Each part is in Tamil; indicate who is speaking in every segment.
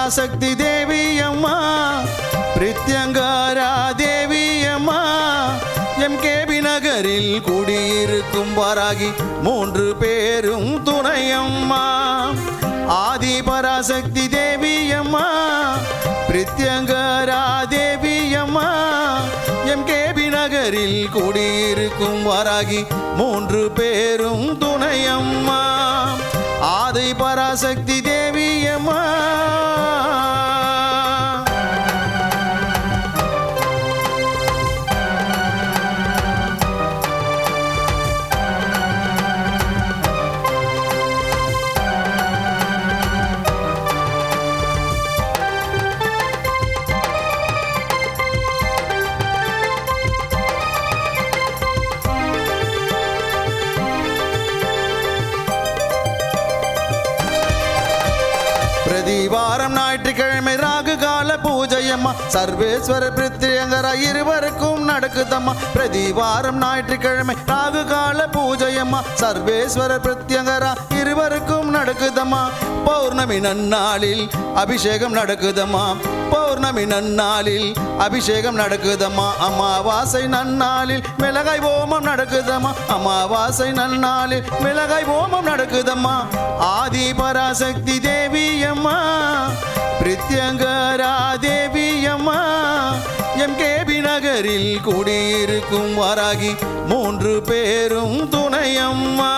Speaker 1: பராசக்தி தேவி அம்மா பிரித்யங்காரா தேவி அம்மா எம்கேபி நகரில் குடியிருக்கும் வாராகி 3 பேரும் துணையம்மா ஆதி பராசக்தி தேவி அம்மா பிரித்யங்காரா தேவி அம்மா எம்கேபி நகரில் குடியிருக்கும் வாராகி 3 பேரும் துணையம்மா ஆதி பராசக்தி தேவி அம்மா வாரம் ஞாயிற்றுக்கிழமை ராகு கால பூஜையம்மா சர்வேஸ்வர பிரித்யங்கரா இருவருக்கும் நடக்குதம்மா பிரதிவாரம் ஞாயிற்றுக்கிழமை ராகு கால பூஜையம்மா சர்வேஸ்வர பிரித்யங்கரா இருவருக்கும் நடக்குதம்மா பௌர்ணமி நன்னாளில் அபிஷேகம் நடக்குதம்மா பௌர்ணமி நன்னாளில் அபிஷேகம் நடக்குதம்மா அமாவாசை நன்னாளில் மிளகாய் ஓமம் நடக்குதம்மா அமாவாசை நன்னாளில் மிளகாய் ஓமம் நடக்குதம்மா ஆதி பராசக்தி தேவி அம்மா பிரித்யங்கரா தேவி அம்மா எம்கேபி நகரில் குடியிருக்கும் வாராகி 3 பேரும் துணையம்மா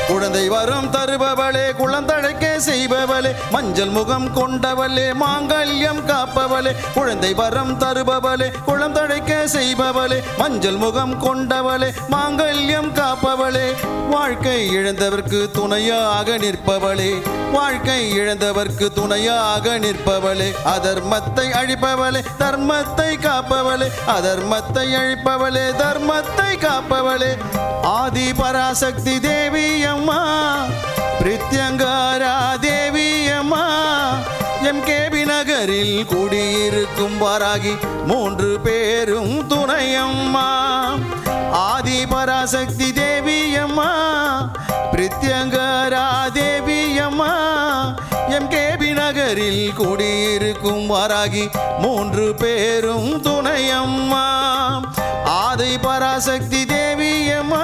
Speaker 1: குழந்தை வரம் தருபவளே குழந்தழைக்க செய்பவளே மஞ்சள் முகம் கொண்டவளே மாங்கல்யம் காப்பவளே குழந்தை வரம் தருபவளே குழந்தழைக்க செய்பவளே மஞ்சள் முகம் கொண்டவளே மாங்கல்யம் காப்பவளே வாழ்க்கை இழந்தவர்க்கு துணையாக நிற்பவளே வாழ்க்கை இழந்தவர்க்கு துணையாக நிற்பவளே அதர்மத்தை அழிப்பவளே தர்மத்தை காப்பவளே அதர்மத்தை அழிப்பவளே தர்மத்தை காப்பவளே ஆதி பராசக்தி தேவி அம்மா பிரித்யங்காரா தேவி அம்மா எம்கேபி நகரில் குடியிருக்கும் வாராகி 3 பேரும் துணையம்மா ஆதி பராசக்தி தேவி அம்மா பிரித்யங்காரா தேவி அம்மா எம்கேபி நகரில் குடியிருக்கும் வாராகி 3 பேரும் துணையம்மா ஆதி பராசக்தி தேவி அம்மா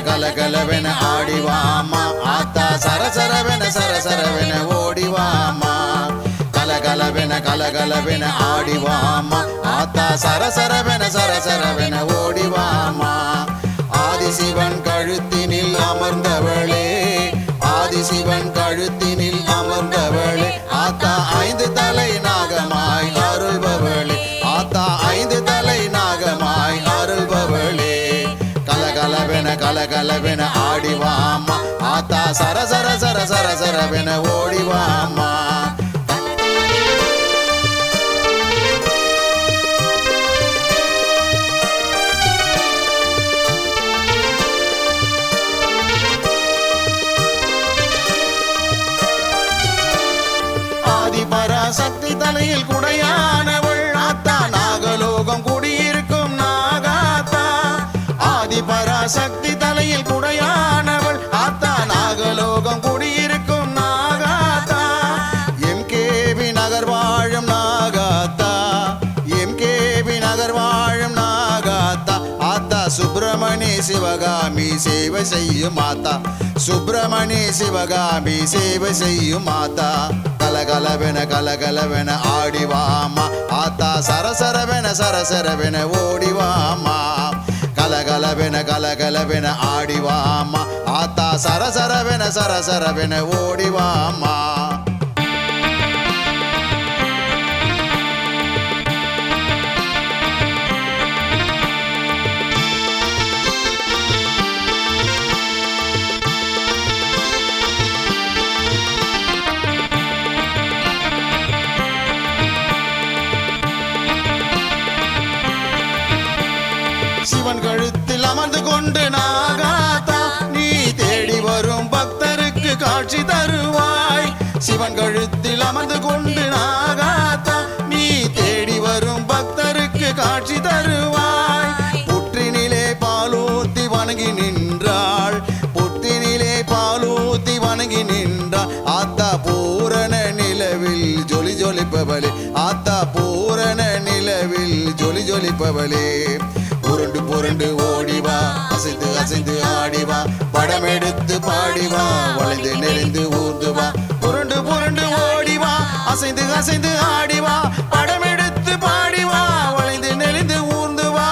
Speaker 1: கலகலவென ஆடிவாமா ஆத்தா சரசரவென ஓடிவாமா கலகலவென ஆடிவாமா ஆத்தா சரசரவென ஓடிவாமா ஆதிசிவன் கழுத்தினில் அமர்ந்தவளே ஆதிசிவன் கழுத்தினில் அமர்ந்தவளே ஆத்தா 5 தலை நாகமாய் அருள்பவளே ஆத்தா 5 தலை நாகமாய் அருள்பவளே கலகலவென ஆடிவாமா ஆத்தா சரசரவென ஓடிவாமா ஆதி பராசக்தி தலையில் குடையானவள் ஆத்தா நாகலோகம் குடியிருக்கும் நாகாத்தா ஆதி பராசக்தி தலையில் குடையானவள் ஆத்தா நாகலோகம் குடியிருக்கும் நாகாத்தா எம்கேபி நகர் வாழும் நாகாத்தா எம்கேபி நகர் வாழும் நாகாத்தா ஆத்தா சுப்பிரமணி சிவகாமி சேவை செய்யும் மாதா சுப்பிரமணி சிவகாமி சேவை செய்யும் மாதா கலகலவென ஆடிவாமா ஆத்தா சரசரவென ஓடிவாமா கலகலவென ஆடிவாமா ஆத்தா சரசரவென ஓடிவாமா சிவன் கழுத்தில் அமர்ந்து கொண்டு நாகாத்தா நீ தேடி வரும் பக்தருக்கு காட்சி தருவாய் சிவன் கழுத்தில் அமர்ந்து கொண்டு நாகாத்தா நீ தேடி வரும் பக்தருக்கு காட்சி தருவாய் புற்றினிலே பாலூத்தி வணங்கி நின்றாள் புற்றினிலே பாலூத்தி வணங்கி நின்றாள் ஆத்தா பூரண நிலவில் ஜொலி ஜொலிப்பவளே ஆத்தா பூரண நிலவில் ஜொலி ஜொலிப்பவளே புரண்டு புரண்டு ஓடிவா அசைந்து ஆடிவா படம் எடுத்து பாடிவா வளைந்து நெளிந்து ஊர்ந்துவா புரண்டு புரண்டு ஓடிவா அசைந்து ஆடிவா படம் எடுத்து பாடிவா வளைந்து நெளிந்து ஊர்ந்துவா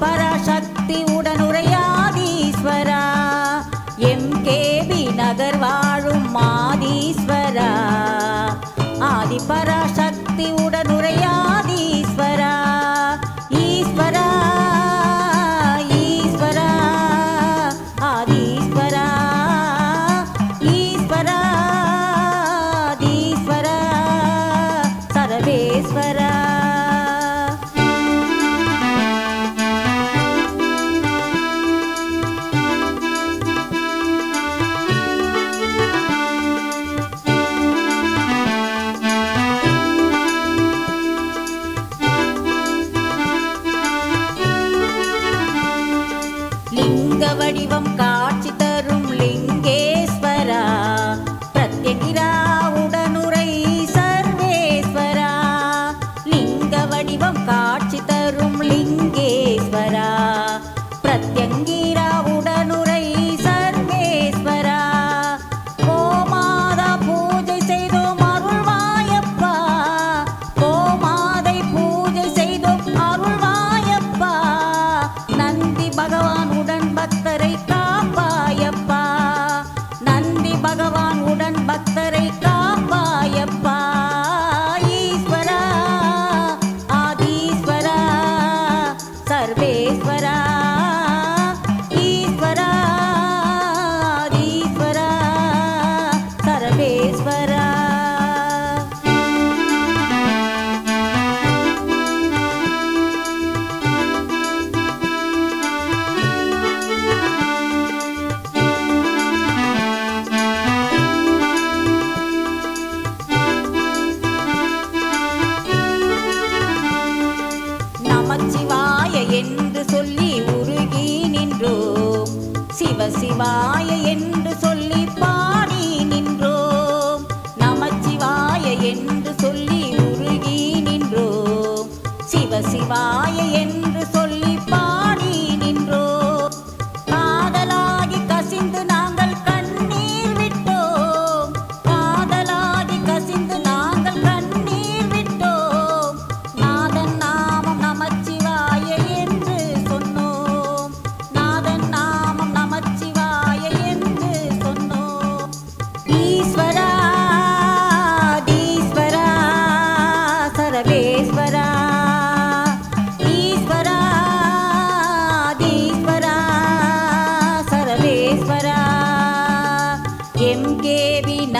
Speaker 2: பராசக்தி உடனுரையாதீஸ்வரா எம்கேபி நகர் வாழும் மாதீஸ்வரா ஆதி பராசக்தி உடனுரையாதீஸ்வரா ஈஸ்வரா ஈஸ்வரா ஆதீஸ்வரா ஈஸ்வரா ஆதீஸ்வரா சர்வேஸ்வரா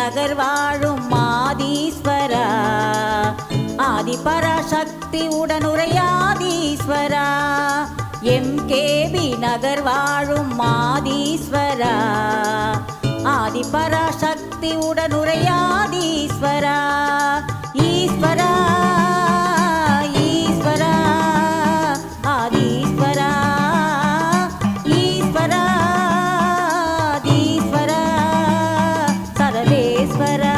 Speaker 2: நகர் வாழும் மாதீஸ்வரா ஆதிபராசக்தி உடனுரையாதீஸ்வரா எம்கேபி நகர் வாழும் மாதீஸ்வரா ஆதிபராசக்தி உடனுரையாதீஸ்வரா ஈஸ்வரா ஈஸ்வரா ஆதீஸ்வரா ஈஸ்வரா ஆதீஸ்வரா சர்வேஸ்வரா.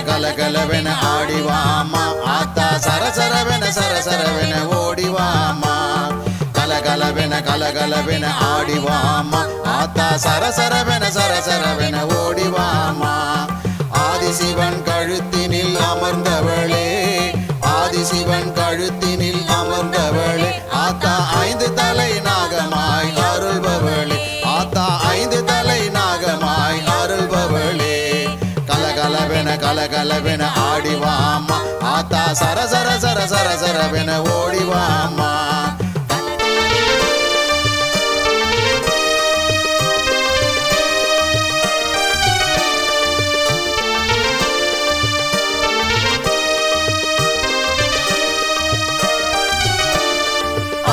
Speaker 1: கலகலவென ஆடிவாமா ஆத்தா சரசரவென ஓடிவாமா கலகலவென ஆடிவாமா ஆத்தா சரசரவென ஓடிவாமா ஆதிசிவன் கழுத்தினில் அமர்ந்தவளே ஆதிசிவன் கழுத்தினில் அமர்ந்தவளே ஆத்தா 5 தலை நாகமாய் அருள்பவளே ஆத்தா 5 தலை நாகமாய் அருள்பவளே கலகலவென ஆடிவாமா ஆத்தா சரசரவென ஓடிவாமா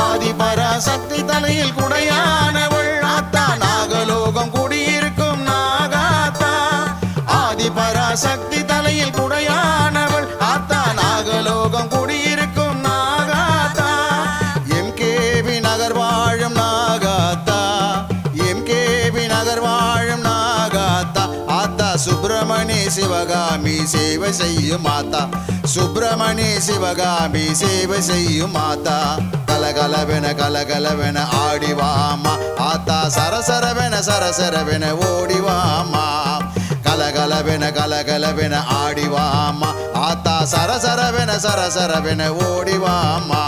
Speaker 1: ஆதிபராசக்தி தலையில் குடையானவள் ஆத்தா நாகலோகம் குடியிருக்கும் நாகாத்தா ஆதிபராசக்தி தலையில் குடையானவள் ஆத்தா நாகலோகம் குடியிருக்கும் நாகாத்தா எம்கேபி நகர் வாழும் நாகாத்தா எம்கேபி நகர் வாழும் நாகாத்தா ஆத்தா சுப்பிரமணி சிவகாமி சேவை செய்யும் மாதா சுப்பிரமணி சிவகாமி சேவை செய்யும் மாதா கலகலவென ஆடிவாமா ஆத்தா சரசரவென ஓடிவாமா கலகலவென ஆடிவாமா ஆத்தா சரசரவென ஓடிவாமா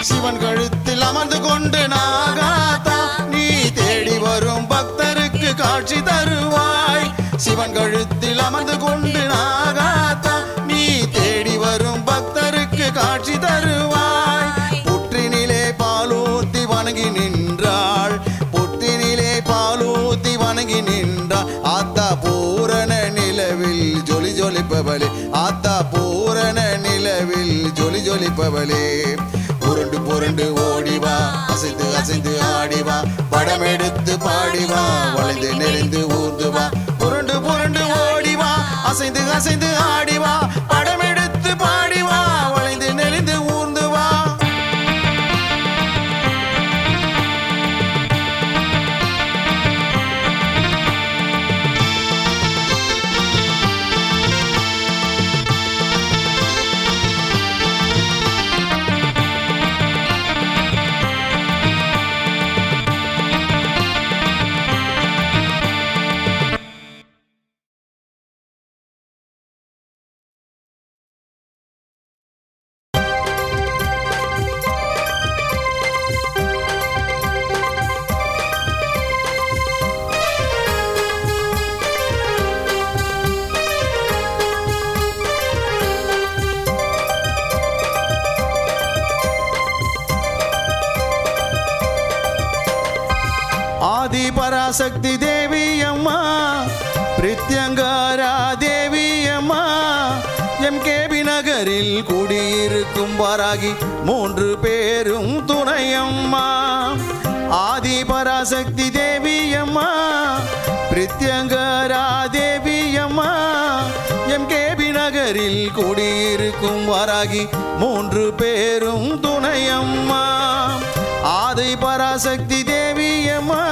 Speaker 1: சிவன் கழுத்தில் அமர்ந்து கொண்டு நாகாத்தா நீ தேடி வரும் பக்தருக்கு காட்சி தருவாய் சிவன் கழுத்தில் அமர்ந்து கொண்டு நாகாத்தா நீ தேடி வரும் பக்தருக்கு காட்சி தருவாய் புற்றினிலே பாலூத்தி வணங்கி நின்றாள் புற்றினிலே பாலூத்தி வணங்கி நின்றாள் ஆத்தா பூரண நிலவில் ஜொலிப்பவளே ஆத்தா பூரண நிலவில் ஜொலிப்பவளே புரண்டு ஓடிவா அசைந்து ஆடிவா படம் எடுத்து பாடிவா வளைந்து நெளிந்து ஊர்ந்துவா புரண்டு ஓடிவா அசைந்து ஆடிவா படம் எடுத்து பாடிவா வளைந்து நெளிந்து ஊர்ந்துவா ஆதிபராசக்தி தேவி அம்மா பிரித்யங்காரா தேவி அம்மா எம்கேபி நகரில் குடியிருக்கும் வராகி 3 பேரும் துணையம்மா ஆதிபராசக்தி தேவி அம்மா பிரித்யங்காரா தேவி அம்மா எம்கே நகரில் குடியிருக்கும் வாராகி மூன்று பேரும் துணையம்மா ஆதி பராசக்தி தேவியம்மா.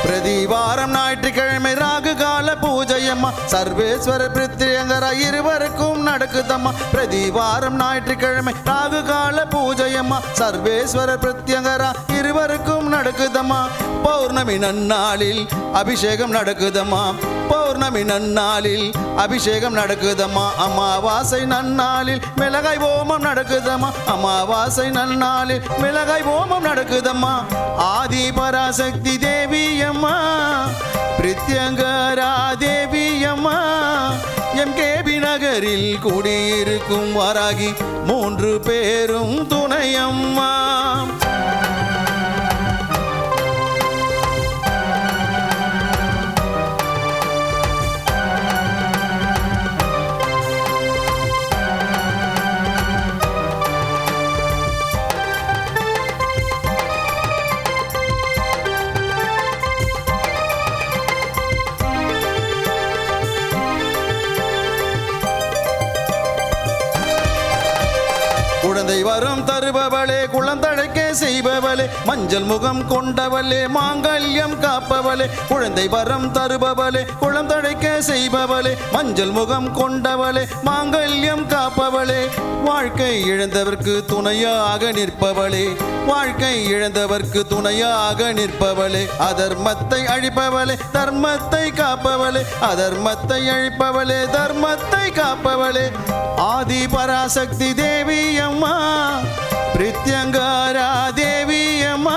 Speaker 1: பிரதிவாரம் ஞாயிற்றுக்கிழமை ராகு கால பூஜையம்மா சர்வேஸ்வர பிரித்யங்கர இருவருக்கும் நடக்குதம்மா. பிரதிவாரம் ஞாயிற்றுக்கிழமை ராகு கால பூஜையம்மா சர்வேஸ்வர பிரித்யங்கர இருவருக்கும் நடக்குதம்மா. பௌர்ணமி நன்னாளில் அபிஷேகம் நடக்குதம்மா. பௌர்ணமி நன்னாளில் அபிஷேகம் நடக்குதம்மா. அமாவாசை நன்னாளில் மிளகாய் ஓமம் நடக்குதம்மா. அமாவாசை நன்னாளில் மிளகாய் ஓமம் நடக்குதம்மா. ஆதி பராசக்தி தேவியம்மா பிரித்யங்கரா தேவியம்மா எம்கேபி நகரில் குடியிருக்கும் வாராகி மூன்று பேரும் துணையம்மா. குழந்தை வரம் தருபவளே குழந்தழைக்க செய்பவளே மஞ்சள் முகம் கொண்டவளே மாங்கல்யம் காப்பவளே. குழந்தை வரம் தருபவளே குழந்தழைக்க செய்பவளே மஞ்சள் முகம் கொண்டவளே மாங்கல்யம் காப்பவளே. வாழ்க்கை இழந்தவர்க்கு துணையாக நிற்பவளே. வாழ்க்கை இழந்தவர்க்கு துணையாக நிற்பவளே. அதர்மத்தை அழிப்பவளே தர்மத்தை காப்பவளே. அதர்மத்தை அழிப்பவளே தர்மத்தை காப்பவளே. ஆதி பராசக்தி தேவியம்மா பிரித்யங்கரா தேவியம்மா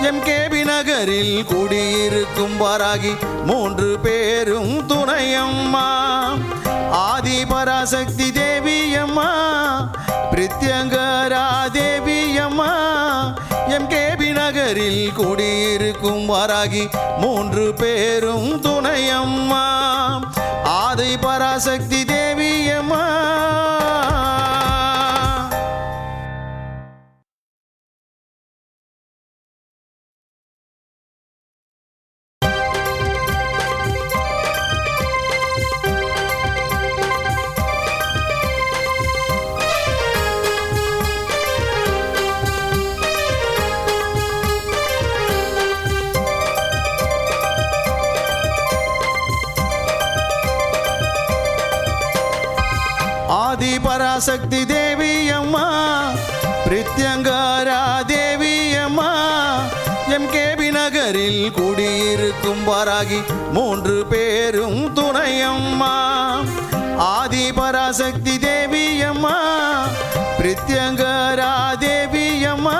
Speaker 1: எம்கேபி நகரில் குடியிருக்கும் வாராகி மூன்று பேரும் துணையம்மா. ஆதி பராசக்தி தேவியம்மா பிரித்யங்கரா தேவியம்மா எம்கேபி நகரில் குடியிருக்கும் வாராகி மூன்று பேரும் துணையம்மா. ஆதி பராசக்தி தேவியம்மா. ஆதி பராசக்தி தேவியம்மா பிரித்யங்கரா தேவியம்மா எம்கேபி நகரில் குடியிருக்கும் வாராகி மூன்று பேரும் துணையம்மா. ஆதி பராசக்தி தேவியம்மா பிரித்யங்கரா தேவியம்மா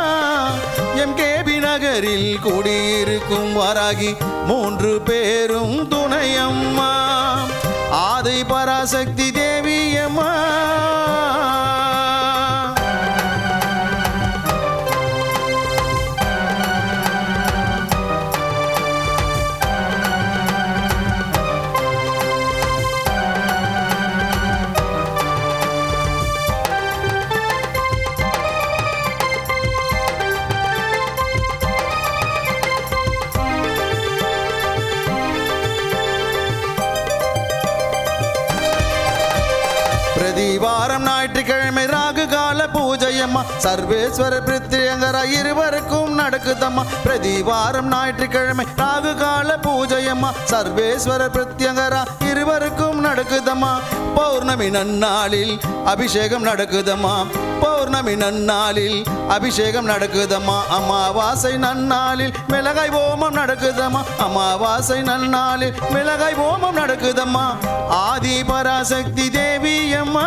Speaker 1: எம்கேபி நகரில் குடியிருக்கும் வாராகி மூன்று பேரும் துணையம்மா. ஆதி பராசக்தி தேவியம்மா. பிரதிவாரம் ஞாயிற்றுக்கிழமை ராகு கால பூஜையம்மா சர்வேஸ்வர பிரித்யங்கர இருவருக்கும் நடக்குதம்மா. பிரதிவாரம் ஞாயிற்றுக்கிழமை ராகு கால பூஜையம்மா சர்வேஸ்வர பிரித்யங்கர இருவருக்கும் நடக்குதம்மா. பௌர்ணமி நன்னாளில் அபிஷேகம் நடக்குதம்மா. பௌர்ணமி நன்னாளில் அபிஷேகம் நடக்குதம்மா. அமாவாசை நன்னாளில் மிளகாய் ஓமம் நடக்குதம்மா. அமாவாசை நன்னாளில் மிளகாய் ஓமம் நடக்குதம்மா. ஆதி பராசக்தி தேவியம்மா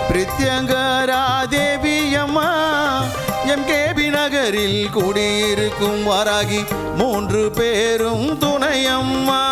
Speaker 1: பிரித்யங்கரா தேவியம்மா எம்கேபி நகரில் குடியிருக்கும் வாராகி மூன்று பேரும் துணையம்மா.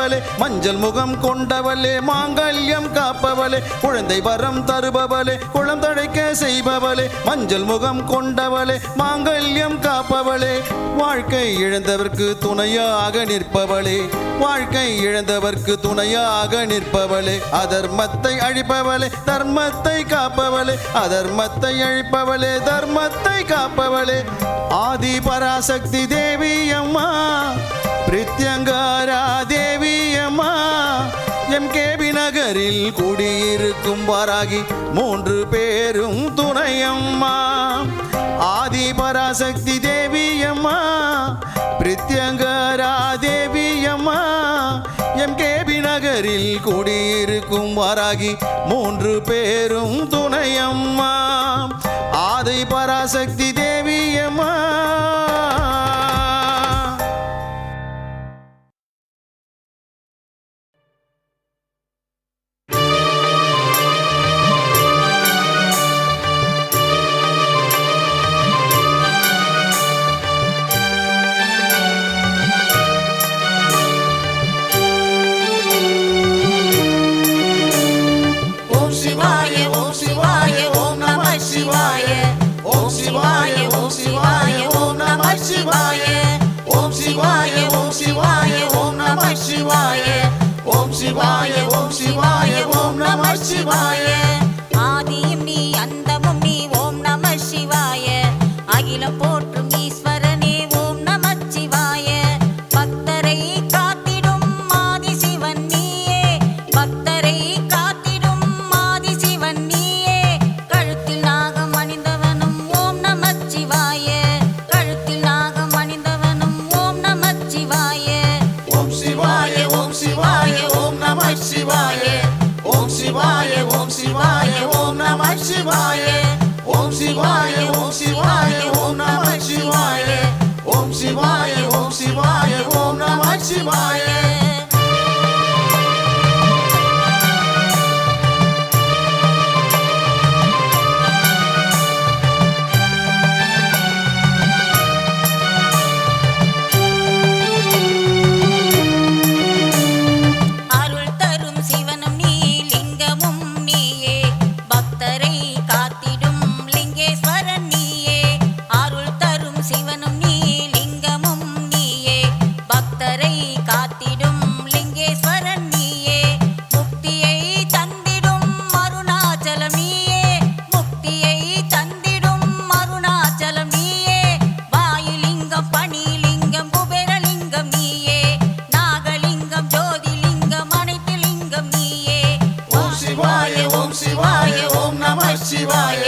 Speaker 1: தருபவளே மஞ்சள் முகம் கொண்டவளே மாங்கல்யம் காப்பவளே குழந்தை வரம் தருபவளே குளம் தழைக்க செய்பவளே மஞ்சள் முகம் கொண்டவளே மாங்கல்யம் காப்பவளே வாழ்க்கை இழந்தவர்க்கு துணையாக நிற்பவளே வாழ்க்கை இழந்தவர்க்கு துணையாக நிற்பவளே அதர்மத்தை அழிப்பவளே தர்மத்தை காப்பவளே அதர்மத்தை அழிப்பவளே தர்மத்தை காப்பவளே ஆதி பராசக்தி தேவி அம்மா பிரித்யங்காரா தேவி அம்மா எம்கேபி நகரில் குடியிருக்கும் வாராகி 3 பேரும் துணையம்மா ஆதி பராசக்தி தேவி அம்மா பிரித்யங்காரா தேவி அம்மா எம்கேபி நகரில் குடியிருக்கும் வாராகி 3 பேரும் துணையம்மா ஆதி பராசக்தி தேவி அம்மா
Speaker 2: ஆதியும் நீ அந்தமும் நீ ஓம் நம சிவாய அகிலம் போற்றும் ஈஸ்வரனே ஓம் நம சிவாய பக்தரை காத்திடும் ஆதி சிவன் நீயே பக்தரை காத்திடும் ஆதி சிவன் நீயே கழுத்தில் நாகம் அணிந்தவனும் ஓம் நம சிவாய கழுத்தில் நாகம் அணிந்தவனும் ஓம் நம சிவாய
Speaker 3: ஓம் சிவாய ஓம் சிவாய ஓம் நம சிவாய ஓம் சிவாய ஓம் சிவாய ஓம் நம சிவாய ஓம் சிவாய ஓம் சிவாய ஓம் நம சிவாய ஓம் சிவாய ஓம் சிவாய ஓம் நம சிவாய
Speaker 2: அருள் தரும் சிவனும் நீ லிங்கமும் நீயே பக்தரை காத்திடும் லிங்கேஸ்வரன் நீயே அருள் தரும் சிவனும் நீ லிங்கமும் நீயே பக்தரை காத்திடும் லிங்கேஸ்வரன் நீயே முக்தியை தந்திடும் அருணாச்சலம் நீயே முக்தியை தந்திடும் அருணாச்சலம் நீயே வாயுலிங்கம் பணிலிங்கம் குபேரலிங்கம் நீயே நாகலிங்கம் ஜோதிலிங்கம் அனைத்து லிங்கம் நீயே
Speaker 3: ஓம் சிவாய ஓம் சிவாய ஓம் நம சிவாய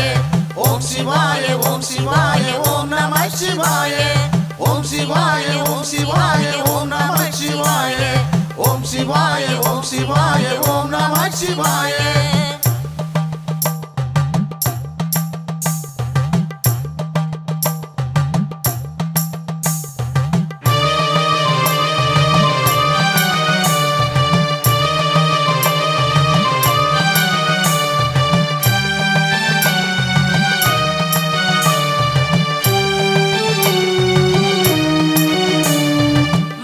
Speaker 3: ஓம் சிவாய ஓம் சிவாய ஓம் நம சிவாய ஓம் சிவாய ஓம் சிவாய ஓம் நம சிவாய ஓம் சிவாய ஓம் சிவாய ஓம் நம சிவாய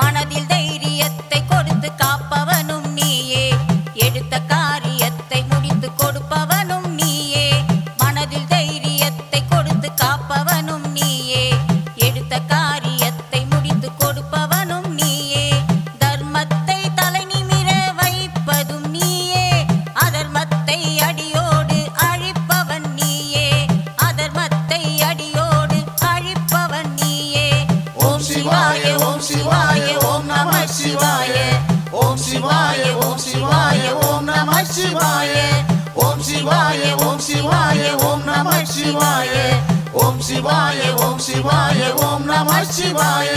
Speaker 2: மனதில் தைரியத்தை கொடுத்து காப்பவனும் நீயே எடுத்த காரியத்தை முடித்து கொடுப்பவனும் நீயே மனதில் தைரியத்தை கொடுத்து காப்பவனும் நீயே எடுத்த காரியத்தை முடித்து கொடுப்பவனும் நீயே தர்மத்தை தலை நிமிர வைப்பதும் நீயே அதர்மத்தை அடியோடு அழிப்பவன் நீயே அதர்மத்தை அடியோடு அழிப்பவன் நீயே
Speaker 3: ஓம் சிவாய ஓம் சிவாய ஓம் நம சிவாய ஓம் சிவாய ஓம் சிவாய ஓம் நம சிவாய ஓம் சிவாய ஓம் சிவாய ஓம் நம சிவாய ஓம் சிவாய ஓம் சிவாய ஓம் நம சிவாய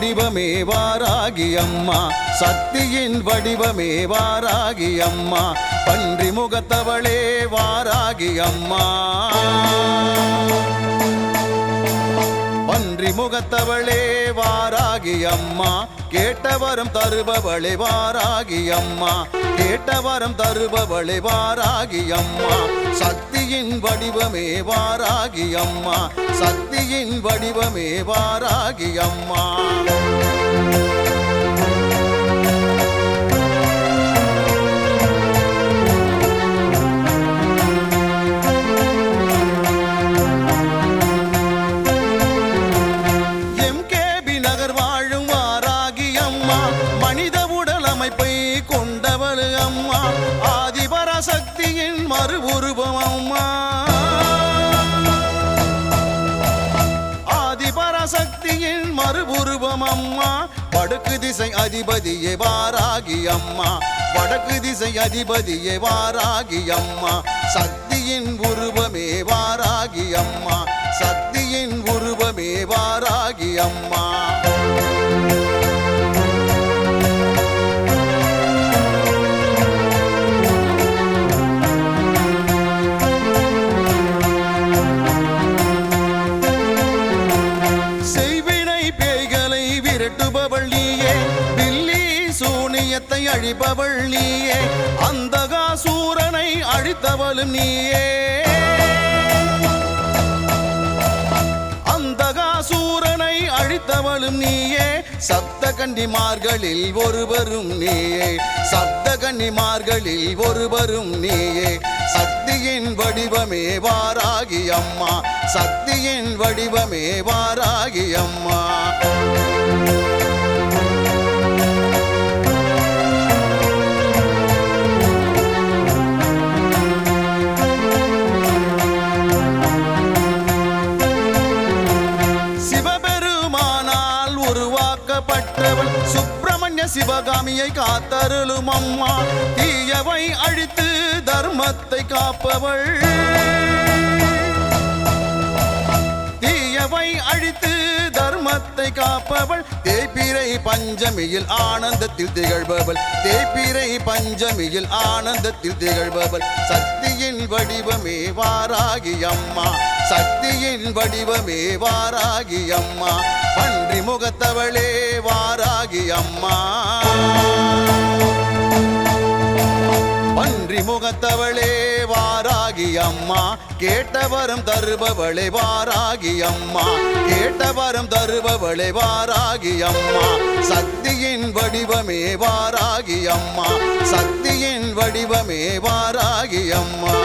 Speaker 1: வடிவமே வாராகி அம்மா சக்தியின் வடிவமே வாராகி அம்மா பன்றி முகத்தவளே வாராகி அம்மா பன்றி முகத்தவளே வாராகி அம்மா கேட்டவரம் தருபவளே வாராகி அம்மா கேட்டவரம் தருபவளே வாராகி அம்மா சக்தியின் வடிவமே வாராகி அம்மா சக்தியின் வடிவமே வாராகி அம்மா சக்தியின் மறு உருவம் அம்மா ஆதிபராசக்தியின் மறு உருவம் அம்மா வடக்கு திசை அதிபதியே வாராகி அம்மா வடக்கு திசை அதிபதியே வாராகி அம்மா சக்தியின் உருவமே வாராகி அம்மா சக்தியின் உருவமே வாராகி அம்மா அழிப்பவள் நீயே அந்தகாசூரனை அழித்தவளும் நீயே அந்தகாசூரனை அழித்தவளும் நீயே சப்த கன்னிமார்களில் ஒருவரும் நீயே சப்த கன்னிமார்களில் ஒருவரும் நீயே சக்தியின் வடிவமே வாராகி அம்மா சக்தியின் வடிவமே வாராகி அம்மா சுப்பிரமணிய சிவகாமியை காத்தருளும் அம்மா தீயவை அழித்து தர்மத்தை காப்பவள் தீயவை அழித்து தர்மத்தை காப்பவள் தேய்பிறை பஞ்சமியில் ஆனந்தத்தில் திகழ்பவள் தேய்பிறை பஞ்சமியில் ஆனந்தத்தில் திகழ்பவள் சக்தியின் வடிவமே வாராகி அம்மா சக்தியின் வடிவமே வாராகி அம்மா பன்றி முகத்தவளே வாராகி அம்மா பன்றி முகத்தவளே வாராகி அம்மா கேட்டவரம் தருபவளே வாராகி அம்மா கேட்டவரம் தருபவளே வாராகி அம்மா சக்தியின் வடிவமே வாராகி அம்மா சக்தியின் வடிவமே வாராகி அம்மா